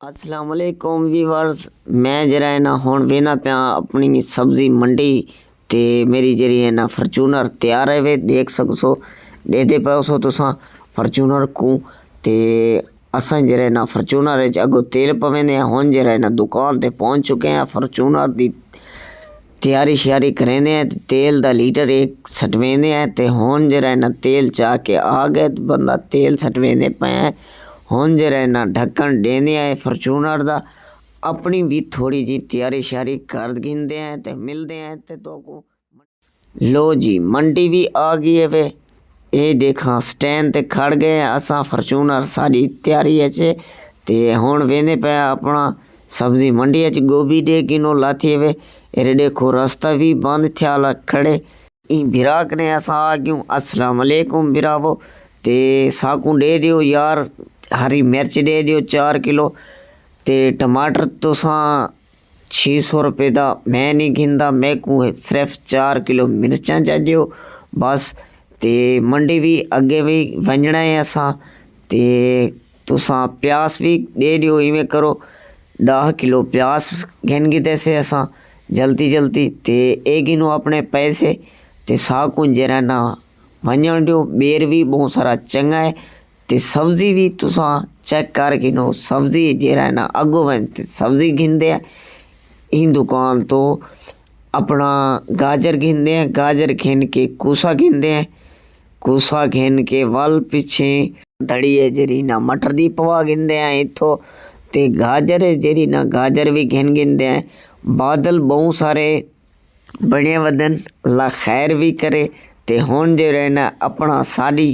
अस्सलाम वालेकुम व्यूअर्स। मैं जरा है ना हुण वेंदा पिया अपनी सब्जी मंडी ते मेरी जरी है ना फॉर्चूनर तैयार है वे देख सकसो देते पाओ सो तुसां फॉर्चूनर को ते असां जरा है ना फॉर्चूनर अगो तेल पवेंदे हुण जरा है ना दुकान ते पहुंच चुके हैं। फॉर्चूनर दी तैयारी श्यारी करेंदे हैं तेल दा लीटर एक सटवेंदे हैं ते हुण जरा है ना तेल चा के आ गए बंदा तेल सटवेंदे पे हैं। हुण जरा है ना ढक्कन देने आए फॉर्चूनर दा अपनी भी थोड़ी जी तैयारी श्यारी कर गिनदे हैं ते मिलदे हैं ते तो को लो जी मंडी भी आ गई है वे ये देखा स्टैंड ते खड़ गए हैं असा फॉर्चूनर सारी तैयारी है ते हुण वेंदे पे अपना सब्जी मंडी है गोभी दे किनो लाथी वे एरे देखो रास्ता भी बंद थिया खड़े ई बिराक ने असा आ गयूं। अस्सलाम वालेकुम बिरावो ते साकू दे दियो यार हरी मिर्च दे दियो 4 किलो ते टमाटर तुसा 600 रुपये दा मैं नहीं गिनदा मैं को सिर्फ 4 किलो मिर्चां चाहिए बस ते मंडी भी अगे भी वंजना है असा ते तुसा प्याज भी दे दियो इवें करो 10 किलो प्याज गिन गिते से असा जल्दी ते ए गिनो अपने पैसे ते साकू जरा ना वंजण दियो बेर भी बहुत सारा चंगा है ते सब्जी भी तुसा चेक कर गिनो सब्जी जरा है ना अगो वन ते सब्जी गिनदे हैं इन दुकान तो अपना गाजर गिनदे हैं गाजर गिन के कूसा गिनदे हैं कूसा गिन के वल पीछे धड़ी है जरी ना मटर दी पवा गिनदे हैं इथो ते गाजर है जरी ना गाजर भी गिनदे हैं। बादल बहुत सारे बने वदन ला खैर भी करे ते हुण जे रहना अपना सारी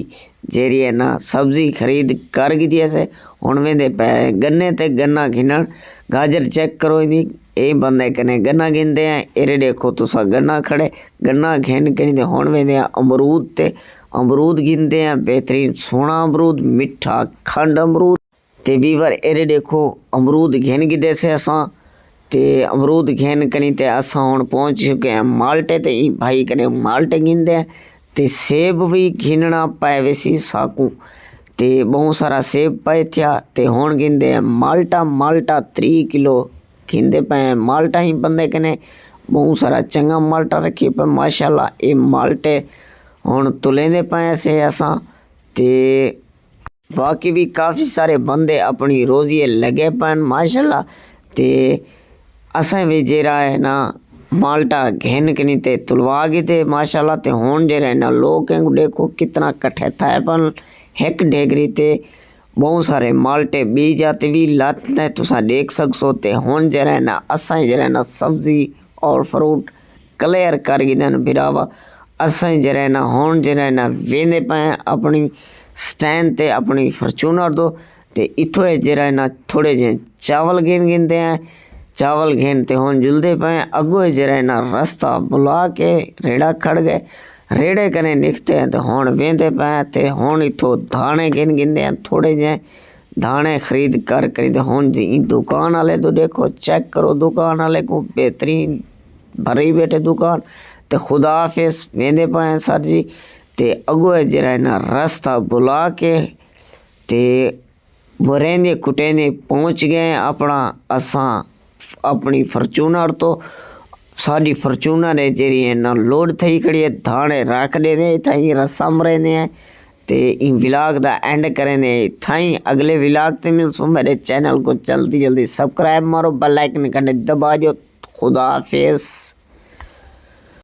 जेरी है ना सब्जी खरीद कर गई से हुण वेंदे पे गन्ने ते गन्ना गिनण गाजर चेक करो इनी ए बंदे कने गन्ना गिनदे हैं एरे देखो तुसा गन्ना खड़े गन्ना गिन के हुण वेंदे अमरूद ते अमरूद गिनदे हैं बेहतरीन सोना अमरूद मिठा खंड अमरूद ते वीवर एरे देखो अमरूद गिन गिदे से असां ते अमरूद घेन कनी ते असां हुण पहुंच चुके हैं माल्टे ते ई भाई कने माल्टे गिनदे हैं ते सेब भी गिनना पाए वैसी साकू ते बहुत सारा सेब पाए थिया ते हुण गिनदे हैं माल्टा 3 किलो गिनदे पे माल्टा ही बंदे कने बहुत सारा चंगा माल्टा रखी पे माशाल्लाह ये माल्टे हुण तुलेंदे पे से असां ते बाकी भी काफ़ी सारे बंदे अपनी रोज़ी लगे पैन माशाल्लाह ते असें भी जेरा है ना माल्टा घेन के नी ते तुलवा गए थे माशाल्लाह ते हुण जेरा है ना लोग देखो कितना कट्ठे था पर एक डेगरी ते बहुत सारे माल्टे बी जाते भी लाते तुसा देख सकसो ते हुण जेरा है ना असां जेरा है ना सब्जी और फ्रूट क्लियर कर गिदन बिरावा असां जेरा है ना हुण जेरा है ना वेंदे पे अपनी स्टैंड ते अपनी फॉर्चूनर दो ते इथो है जेरा है ना थोड़े जे चावल गिनदे हैं चावल घेन ते हुण जुलदे पे अगो जरा है ना रास्ता बुला के रेड़ा खड़ गए रेड़े कने निकते हैं तो हुण वेंदे पे ते हुण इथो धाने गिनदे हैं थोड़े जे धाने खरीद कर ते हुण जी दुकान वाले तो देखो चेक करो दुकान वाले को बेहतरीन भरी बैठे दुकान ते खुदा हाफिज वेंदे पे सर जी ते अगो जरा है ना रास्ता बुला के ते वरेंदे कुटेंदे पहुंच गए अपना असां अपनी फॉर्चूनर तो साड़ी फॉर्चूनर है जेरी है ना लोड थी खड़ी है धाने रख दे थी रसम रहने हैं ते इन व्लॉग दा एंड करेंगे थाई अगले व्लॉग ते मिलसू मेरे चैनल को जल्दी सब्सक्राइब मारो बेल आइकन कने दबा दो। खुदा हाफिज।